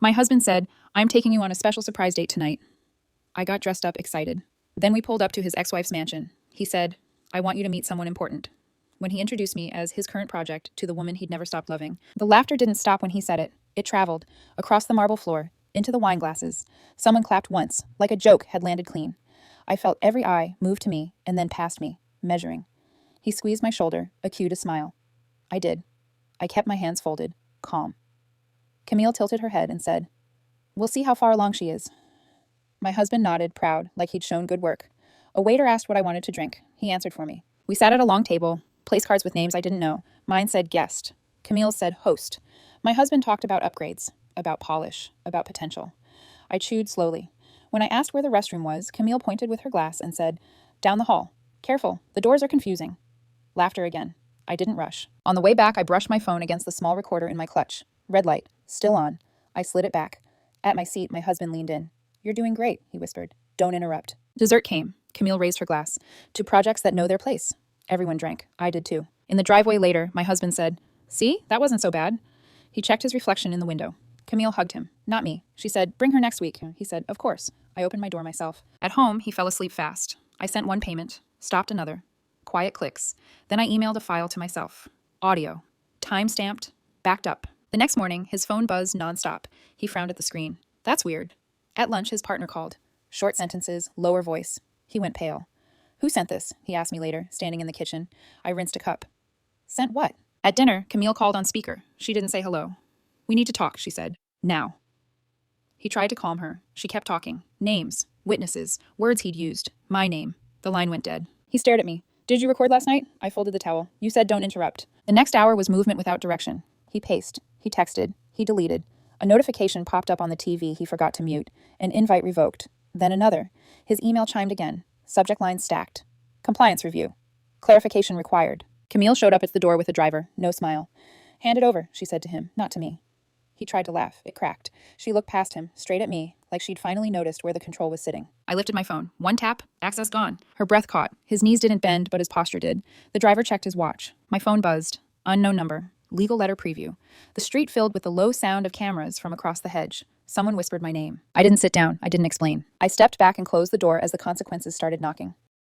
My husband said, I'm taking you on a special surprise date tonight. I got dressed up, excited. Then we pulled up to his ex-wife's mansion. He said, I want you to meet someone important. When he introduced me as his current project to the woman he'd never stopped loving. The laughter didn't stop when he said it. It traveled, across the marble floor, into the wine glasses. Someone clapped once, like a joke had landed clean. I felt every eye move to me and then past me, measuring. He squeezed my shoulder, a cue to smile. I did. I kept my hands folded, calm. Camille tilted her head and said, We'll see how far along she is. My husband nodded, proud, like he'd shown good work. A waiter asked what I wanted to drink. He answered for me. We sat at a long table, place cards with names I didn't know. Mine said guest. Camille's said host. My husband talked about upgrades, about polish, about potential. I chewed slowly. When I asked where the restroom was, Camille pointed with her glass and said, Down the hall. Careful, the doors are confusing. Laughter again. I didn't rush. On the way back, I brushed my phone against the small recorder in my clutch. Red light, still on. I slid it back. At my seat, my husband leaned in. You're doing great, he whispered. Don't interrupt. Dessert came. Camille raised her glass. To projects that know their place. Everyone drank. I did too. In the driveway later, my husband said, See, that wasn't so bad. He checked his reflection in the window. Camille hugged him. Not me. She said, Bring her next week. He said, Of course. I opened my door myself. At home, he fell asleep fast. I sent one payment, stopped another. Quiet clicks. Then I emailed a file to myself. Audio. Time-stamped. Backed up. The next morning, his phone buzzed nonstop. He frowned at the screen. That's weird. At lunch, his partner called. Short sentences, lower voice. He went pale. Who sent this? He asked me later, standing in the kitchen. I rinsed a cup. Sent what? At dinner, Camille called on speaker. She didn't say hello. We need to talk, she said. Now. He tried to calm her. She kept talking. Names. Witnesses. Words he'd used. My name. The line went dead. He stared at me. Did you record last night? I folded the towel. You said don't interrupt. The next hour was movement without direction. He paced. He texted. He deleted. A notification popped up on the TV he forgot to mute. An invite revoked. Then another. His email chimed again. Subject line stacked. Compliance review. Clarification required. Camille showed up at the door with a driver. No smile. Hand it over, she said to him, not to me. He tried to laugh. It cracked. She looked past him, straight at me, like she'd finally noticed where the control was sitting. I lifted my phone. One tap, access gone. Her breath caught. His knees didn't bend, but his posture did. The driver checked his watch. My phone buzzed. Unknown number. Legal letter preview. The street filled with the low sound of cameras from across the hedge. Someone whispered my name. I didn't sit down. I didn't explain. I stepped back and closed the door as the consequences started knocking.